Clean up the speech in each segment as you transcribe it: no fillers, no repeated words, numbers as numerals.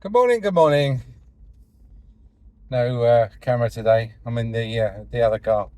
Good morning, good morning. No camera today. I'm in the other car.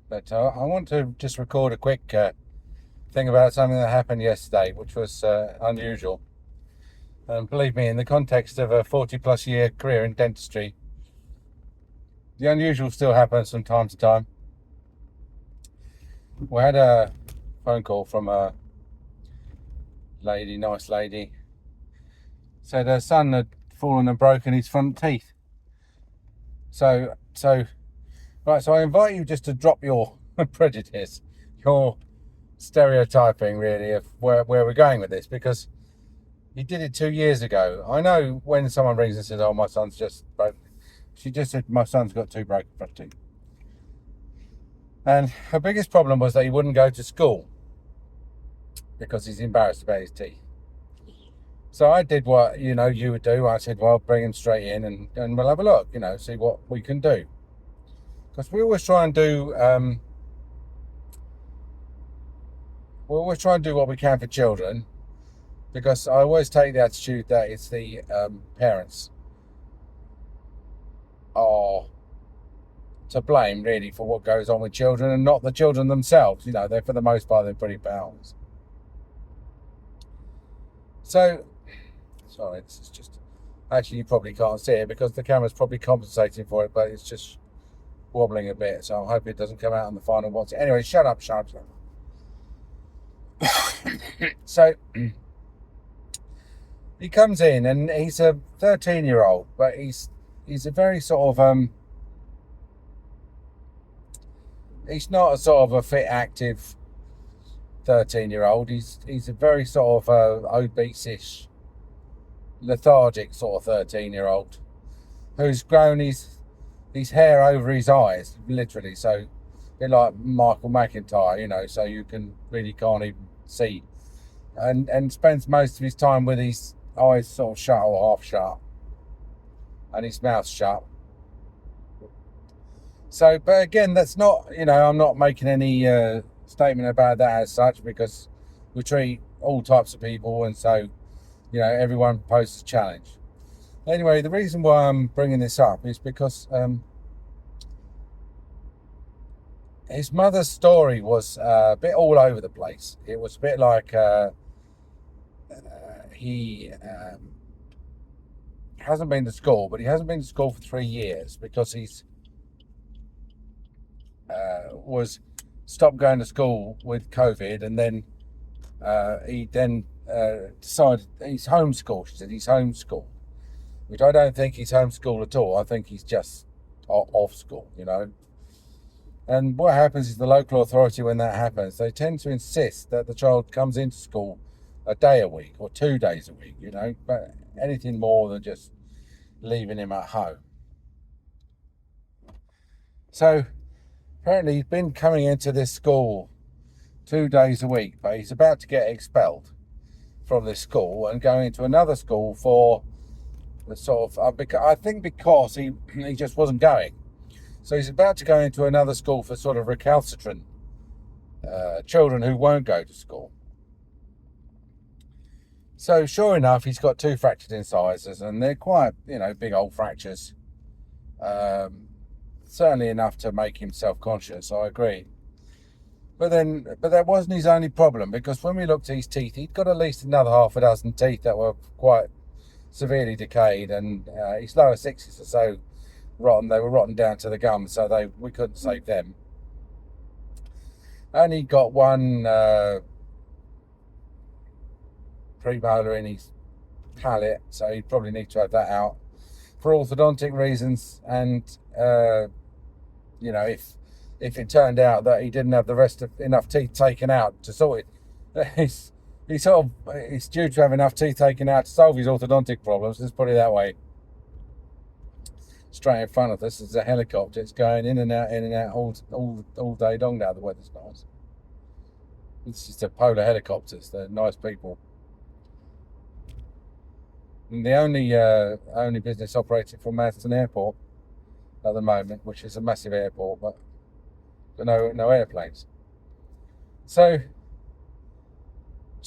But I want to just record a quick thing about something that happened yesterday, which was unusual. And believe me, in the context of a 40 plus year career in dentistry, the unusual still happens from time to time. We had a phone call from a lady, nice lady, said her son had fallen and broken his front teeth. So I invite you just to drop your prejudice, your stereotyping, really, of where we're going with this, because he did it 2 years ago. I know when someone rings and says, "Oh, my son's just broke," she just said, "My son's got two broken front teeth." And her biggest problem was that he wouldn't go to school because he's embarrassed about his teeth. So I did what you would do. I said, "Well, bring him straight in, and we'll have a look. See what we can do." Because we always try and do what we can for children. Because I always take the attitude that it's the parents are to blame, really, for what goes on with children, and not the children themselves. They're, for the most part, they're pretty powerless. So, sorry, it's just, actually, you probably can't see it because the camera's probably compensating for it, but it's just wobbling a bit. So I hope it doesn't come out on the final one. Anyway, shut up. So he comes in, and he's a 13-year-old, but he's a very sort of he's not a sort of a fit, active 13-year-old. He's a very sort of obese-ish, lethargic sort of 13-year-old who's grown his hair over his eyes, literally. So a bit like Michael McIntyre, so you can't even see, and spends most of his time with his eyes sort of shut or half shut, and his mouth shut. So, but again, that's not, I'm not making any statement about that as such, because we treat all types of people, and so, everyone poses a challenge. Anyway, the reason why I'm bringing this up is because his mother's story was a bit all over the place. It was a bit like he hasn't been to school, but he hasn't been to school for 3 years because he's was stopped going to school with COVID, and then he then decided he's homeschooled. She said he's homeschooled, which I don't think he's homeschooled at all. I think he's just off school, And what happens is the local authority, when that happens, they tend to insist that the child comes into school a day a week or 2 days a week, but anything more than just leaving him at home. So apparently he's been coming into this school 2 days a week, but he's about to get expelled from this school and going into another school for the sort of, I think because he just wasn't going. So he's about to go into another school for sort of recalcitrant children who won't go to school. So sure enough, he's got two fractured incisors, and they're quite, big old fractures. Certainly enough to make him self-conscious, I agree. But that wasn't his only problem, because when we looked at his teeth, he'd got at least another half a dozen teeth that were quite severely decayed, and his lower sixes or so rotten. They were rotten down to the gums, so we couldn't save them. And he got one premolar in his palate, so he'd probably need to have that out for orthodontic reasons. And if it turned out that he didn't have the rest of enough teeth taken out to sort it, he's due to have enough teeth taken out to solve his orthodontic problems. Let's put it that way. Straight in front of us is a helicopter. It's going in and out all day long now. The weather's nice. It's just a polar helicopters. They're nice people. And the only business operating from Marston Airport at the moment, which is a massive airport, but no airplanes. So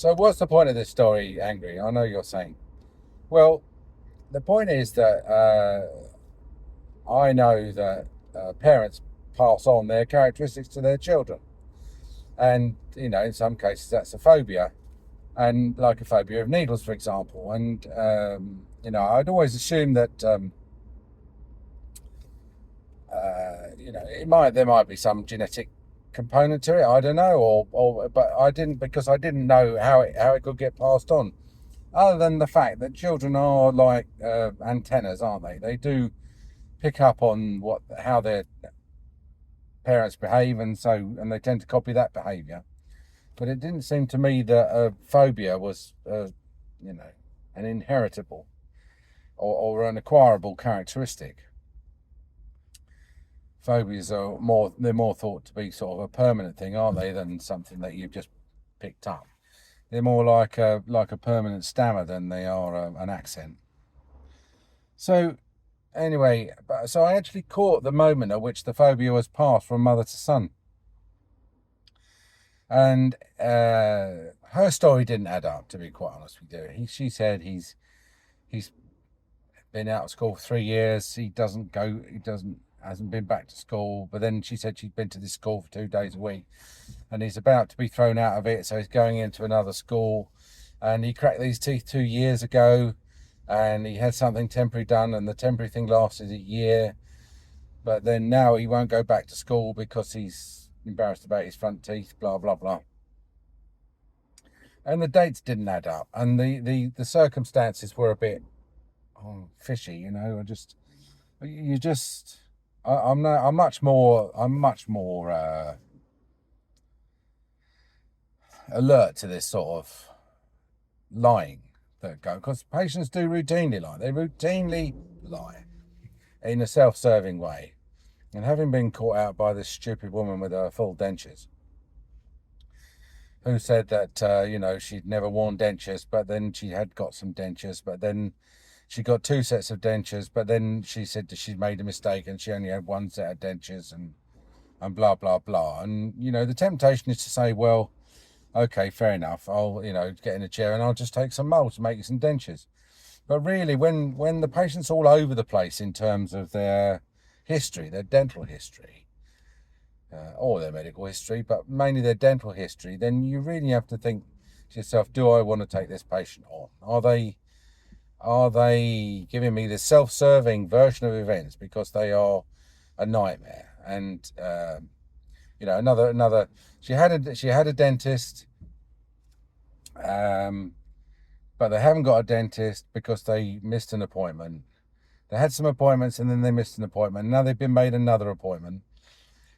what's the point of this story, Angry? I know you're saying. Well, the point is that I know that parents pass on their characteristics to their children, and in some cases that's a phobia, and like a phobia of needles, for example. And I'd always assume that there might be some genetic component to it. I don't know, but I didn't, because I didn't know how it could get passed on. Other than the fact that children are like antennas, aren't they? They do pick up on how their parents behave, and they tend to copy that behaviour. But it didn't seem to me that a phobia was, an inheritable or an acquirable characteristic. Phobias they're more thought to be sort of a permanent thing, aren't they, than something that you've just picked up. They're more like a permanent stammer than they are an accent. So anyway, so I actually caught the moment at which the phobia was passed from mother to son. And her story didn't add up, to be quite honest with you. She said he's been out of school for 3 years. He hasn't been back to school. But then she said she'd been to this school for 2 days a week, and he's about to be thrown out of it, so he's going into another school. And he cracked these teeth 2 years ago, and he had something temporary done, and the temporary thing lasted a year. But then now he won't go back to school because he's embarrassed about his front teeth, blah, blah, blah. And the dates didn't add up, and the circumstances were a bit fishy, I'm much more alert to this sort of lying that go, because patients do routinely lie. They routinely lie in a self-serving way. And having been caught out by this stupid woman with her full dentures, who said that she'd never worn dentures, but then she had got some dentures, but then she got 2 sets of dentures, but then she said that she'd made a mistake and she only had 1 set of dentures, and blah, blah, blah. And, the temptation is to say, well, okay, fair enough. I'll, get in a chair and I'll just take some mould to make you some dentures. But really, when the patient's all over the place in terms of their history, their dental history, or their medical history, but mainly their dental history, then you really have to think to yourself, do I want to take this patient on? Are they giving me the self-serving version of events because they are a nightmare? And another. She had a dentist, but they haven't got a dentist because they missed an appointment. They had some appointments and then they missed an appointment. Now they've been made another appointment,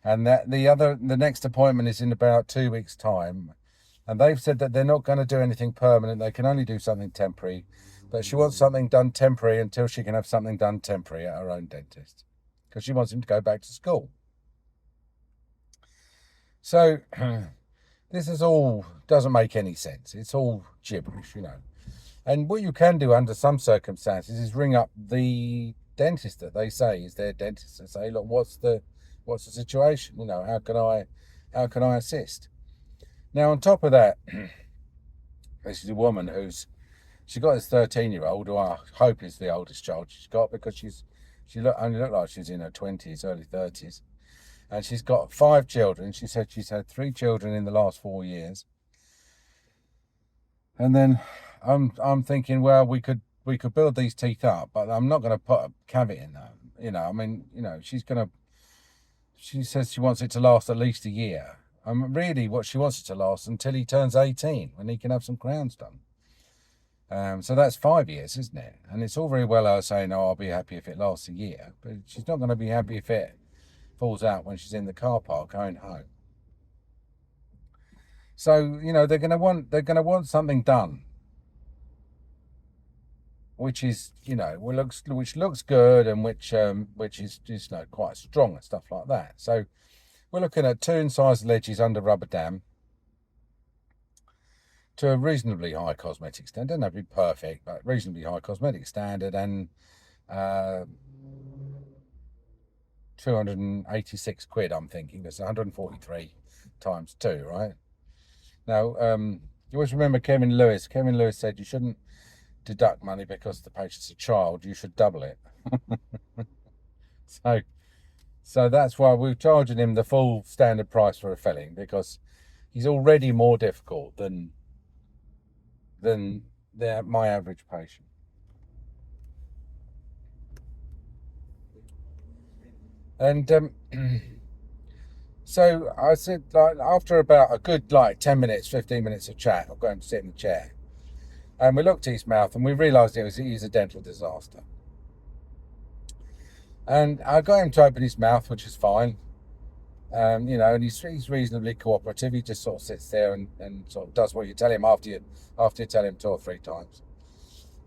and the next appointment is in about 2 weeks' time. And they've said that they're not going to do anything permanent. They can only do something temporary. But she wants something done temporary until she can have something done temporary at her own dentist, because she wants him to go back to school. So this is all doesn't make any sense. It's all gibberish, And what you can do under some circumstances is ring up the dentist that they say is their dentist and say, look, what's the situation? How can I assist? Now, on top of that, this is a woman she got this 13-year-old, who I hope is the oldest child she's got, because she only looked like she's in her 20s, early 30s. And she's got 5 children. She said she's had 3 children in the last 4 years. And then I'm thinking, well, we could build these teeth up, but I'm not going to put a cavity in them. She says she wants it to last at least a year. Really, what she wants it to last until he turns 18, when he can have some crowns done. So that's 5 years, isn't it? And it's all very well her saying, I'll be happy if it lasts a year. But she's not going to be happy if it falls out when she's in the car park going home. So, they're going to want something done, which is, which looks good, and which is just quite strong and stuff like that. So we're looking at 2 incised ledges under rubber dam, to a reasonably high cosmetic standard. Doesn't have to be perfect, but reasonably high cosmetic standard, and 286 quid, I'm thinking. That's 143 times 2, right? Now, you always remember Kevin Lewis. Kevin Lewis said you shouldn't deduct money because the patient's a child, you should double it. So that's why we're charging him the full standard price for a filling, because he's already more difficult than my average patient. And so I said, like, after about a good 10 minutes, 15 minutes of chat, I'll go and sit in the chair. And we looked at his mouth and we realised he's a dental disaster. And I got him to open his mouth, which is fine. And he's reasonably cooperative. He just sort of sits there and sort of does what you tell him after you tell him 2 or 3 times.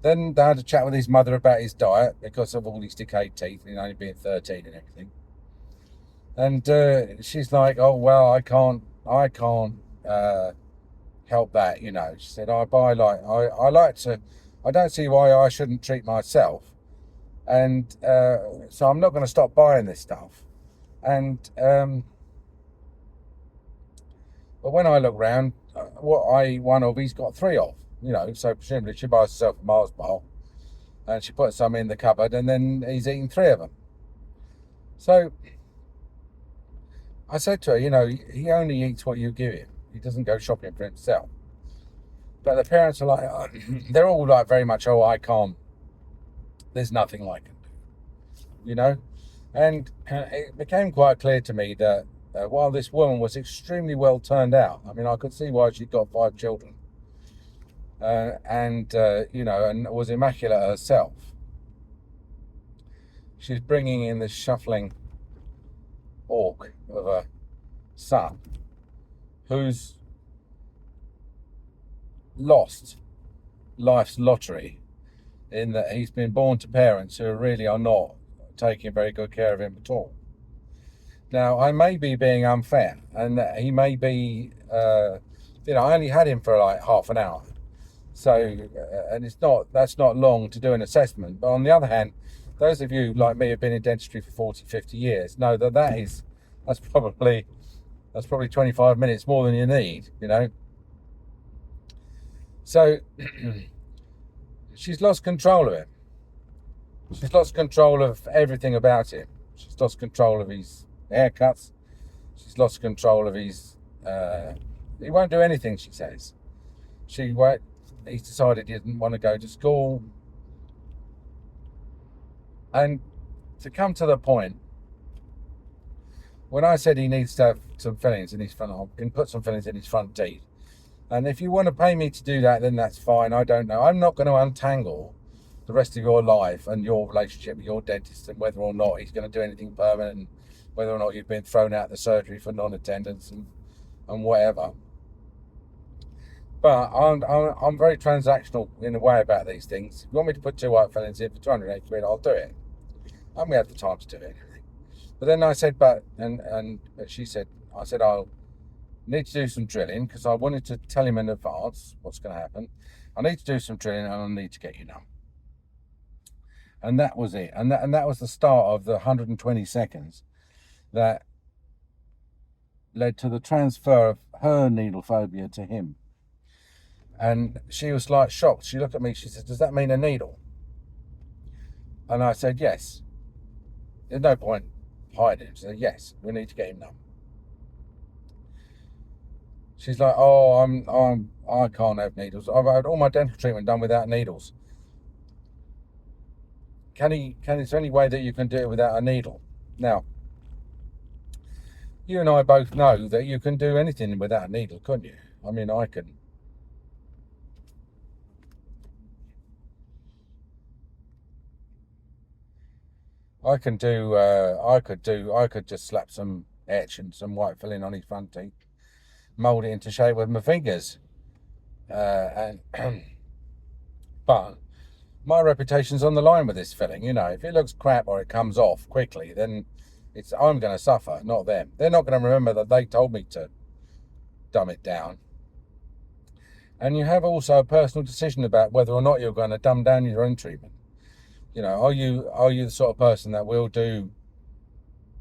Then they had a chat with his mother about his diet because of all these decayed teeth and only being 13 and everything. And she's like, "Oh well, I can't help that." She said, I don't see why I shouldn't treat myself, and so I'm not going to stop buying this stuff. And but when I look round, he's got 3 of. So presumably she buys herself a Mars bar, and she puts some in the cupboard, and then he's eating 3 of them. So I said to her, he only eats what you give him. He doesn't go shopping for himself. But the parents are like, they're all like very much, "Oh, I can't. There's nothing I can do," And it became quite clear to me that while this woman was extremely well turned out, I mean, I could see why she'd got 5 children, and was immaculate herself. She's bringing in this shuffling orc of a son who's lost life's lottery in that he's been born to parents who really are not taking very good care of him at all. Now, I may be being unfair, and he may be, I only had him for like half an hour. So, and that's not long to do an assessment. But on the other hand, those of you like me who've been in dentistry for 40, 50 years know that's probably 25 minutes more than you need, So she's lost control of him. She's lost control of everything about him. She's lost control of his haircuts. She's lost control of his... he won't do anything, she says. He's decided he didn't want to go to school. And to come to the point, when I said he needs to have some fillings in his front, I can put some fillings in his front teeth. And if you want to pay me to do that, then that's fine. I don't know. I'm not going to untangle the rest of your life and your relationship with your dentist and whether or not he's going to do anything permanent, and whether or not you've been thrown out of the surgery for non-attendance and whatever. But I'm very transactional in a way about these things. If you want me to put 2 white fillings in for 280 quid, I'll do it. I'm going to have the time to do it. But then I said, and she said, I'll need to do some drilling because I wanted to tell him in advance what's going to happen. I need to do some drilling and I need to get you numb. And that was it. And that was the start of the 120 seconds that led to the transfer of her needle phobia to him. And she was like shocked. She looked at me, she said, "Does that mean a needle?" And I said, "Yes." There's no point hiding it. She said, "Yes, we need to get him numb." She's like, "Oh, I can't have needles. I've had all my dental treatment done without needles. Is there any way that you can do it without a needle?" Now, you and I both know that you can do anything without a needle, couldn't you? I mean, I could just slap some etch and some white filling on his front teeth, mould it into shape with my fingers, but my reputation's on the line with this filling. If it looks crap or it comes off quickly, then I'm going to suffer, not them. They're not going to remember that they told me to dumb it down. And you have also a personal decision about whether or not you're going to dumb down your own treatment. Are you the sort of person that will do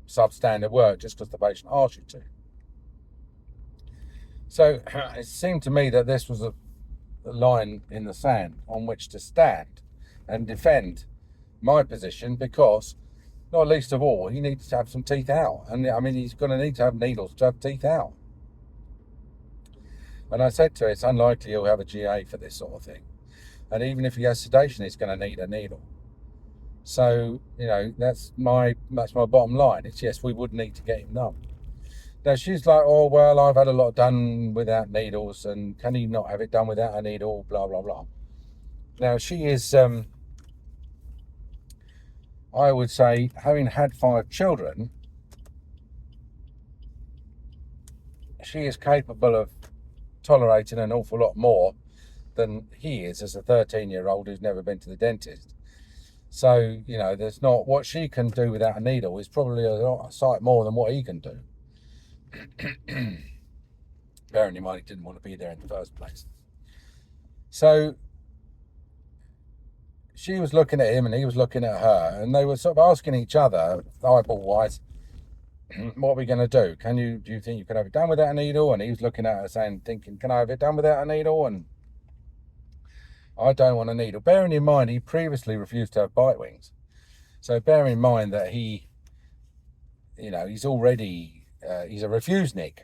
substandard work just because the patient asks you to? So it seemed to me that this was line in the sand on which to stand and defend my position, because not least of all, he needs to have some teeth out. And I mean, he's going to need to have needles to have teeth out. And I said to her, it's unlikely he'll have a GA for this sort of thing. And even if he has sedation, he's going to need a needle. So, that's my bottom line. It's yes, we would need to get him numb. Now she's like, oh, well, I've had a lot done without needles, and can he not have it done without a needle, blah, blah, blah. Now she is, I would say, having had 5 children, she is capable of tolerating an awful lot more than he is as a 13-year-old who's never been to the dentist. So, there's not, what she can do without a needle is probably a sight more than what he can do. Bearing in mind he didn't want to be there in the first place. So she was looking at him and he was looking at her, and they were sort of asking each other, eyeball wise, what are we going to do? Do you think you can have it done without a needle? And he was looking at her thinking, can I have it done without a needle? And I don't want a needle. Bearing in mind he previously refused to have bite wings. So bearing in mind that he's already, he's a refusenik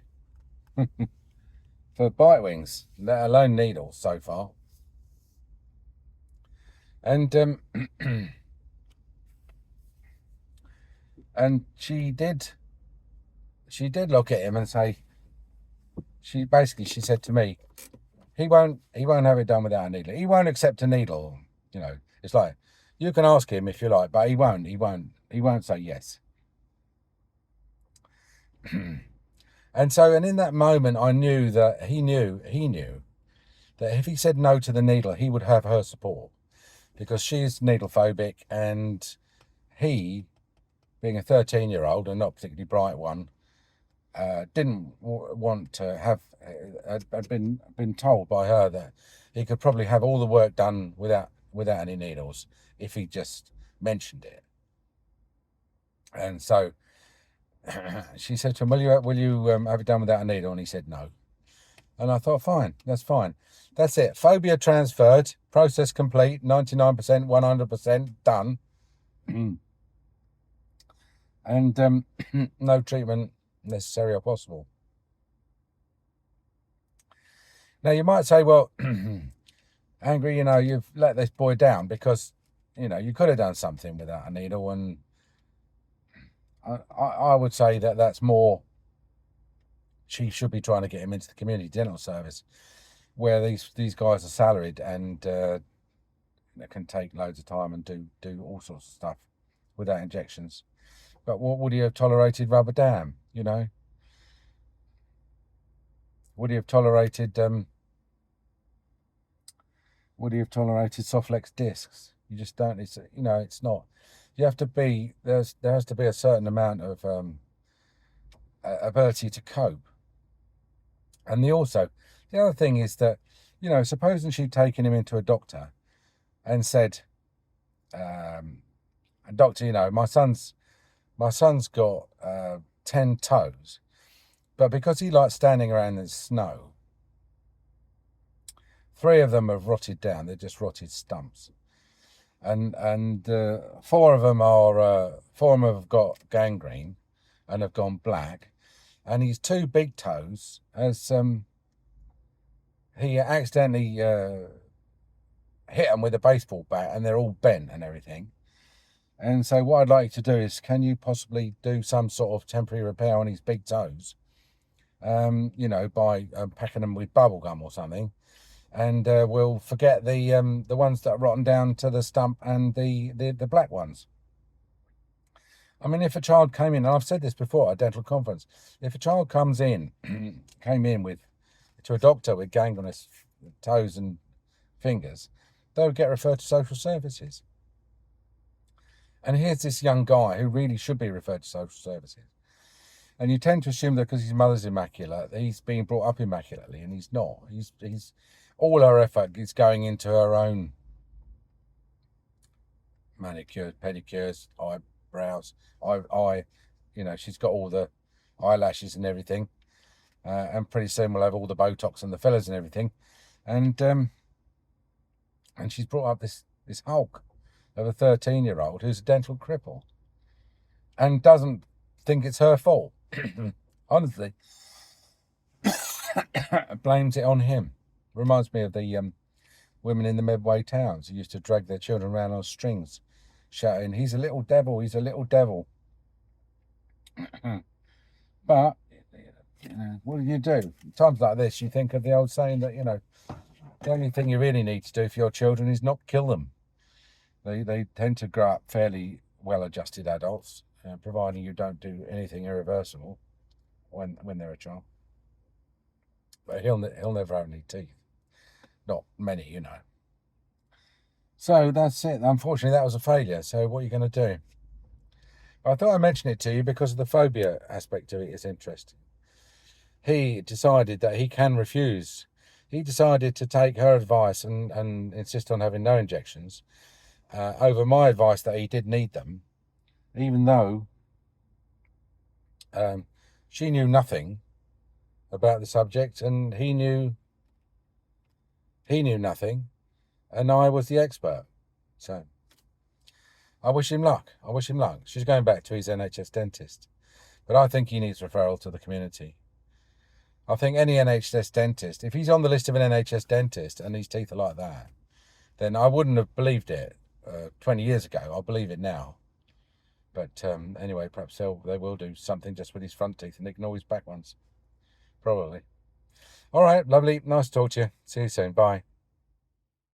for bite wings, let alone needles so far. And and she did look at him and say, she said to me, he won't have it done without a needle. He won't accept a needle. It's like, you can ask him if you like, but he won't say yes. And in that moment, I knew that he knew that if he said no to the needle, he would have her support, because she's needle phobic, and he, being a 13-year-old and not particularly bright one, didn't want to have, had been told by her that he could probably have all the work done without any needles if he just mentioned it. And so she said to him, will you have it done without a needle? And he said no. And I thought, fine, that's fine. That's it. Phobia transferred, process complete, 99%, 100% done. And no treatment necessary or possible. Now you might say, well, Angry, you've let this boy down, because, you could have done something without a needle. And I would say that that's more, she should be trying to get him into the community dental service, where these guys are salaried and can take loads of time and do all sorts of stuff without injections. But what would he have tolerated? Rubber dam, Would he have tolerated Softlex discs? You just don't. It's not. You have to be there has to be a certain amount of ability to cope. And the other thing is that, supposing she'd taken him into a doctor and said, doctor, my son's got 10 toes, but because he likes standing around in snow, 3 of them have rotted down. They're just rotted stumps, and 4 of them have got gangrene and have gone black. And his 2 big toes, as he accidentally hit them with a baseball bat, and they're all bent and everything. And so what I'd like you to do is, can you possibly do some sort of temporary repair on his big toes, by packing them with bubble gum or something, and we'll forget the ones that are rotten down to the stump and the black ones. I mean, if a child came in, and I've said this before at a dental conference, if a child came in to a doctor with gangrenous toes and fingers, they would get referred to social services. And here's this young guy who really should be referred to social services. And you tend to assume that because his mother's immaculate, that he's being brought up immaculately, and he's not. He's all her effort is going into her own manicures, pedicures, eyebrows, she's got all the eyelashes and everything, and pretty soon we'll have all the Botox and the fillers and everything. And And she's brought up this hulk of a 13-year-old who's a dental cripple and doesn't think it's her fault. Honestly, blames it on him. Reminds me of the women in the Medway towns who used to drag their children around on strings, shouting, "He's a little devil, he's a little devil." But what do you do? Times like this, you think of the old saying that, the only thing you really need to do for your children is not kill them. They tend to grow up fairly well-adjusted adults, providing you don't do anything irreversible when they're a child. But he'll never have any teeth. Not many, So that's it. Unfortunately, that was a failure. So what are you going to do? But I thought I'd mention it to you because of the phobia aspect of it is interesting. He decided that he can refuse. He decided to take her advice and insist on having no injections over my advice that he did need them, even though she knew nothing about the subject and he knew nothing, and I was the expert. So I wish him luck. She's going back to his NHS dentist, but I think he needs referral to the community. I think any NHS dentist, if he's on the list of an NHS dentist and his teeth are like that, then I wouldn't have believed it 20 years ago. I'll believe it now. But anyway, perhaps they will do something just with his front teeth and ignore his back ones. Probably. All right, lovely. Nice to talk to you. See you soon. Bye.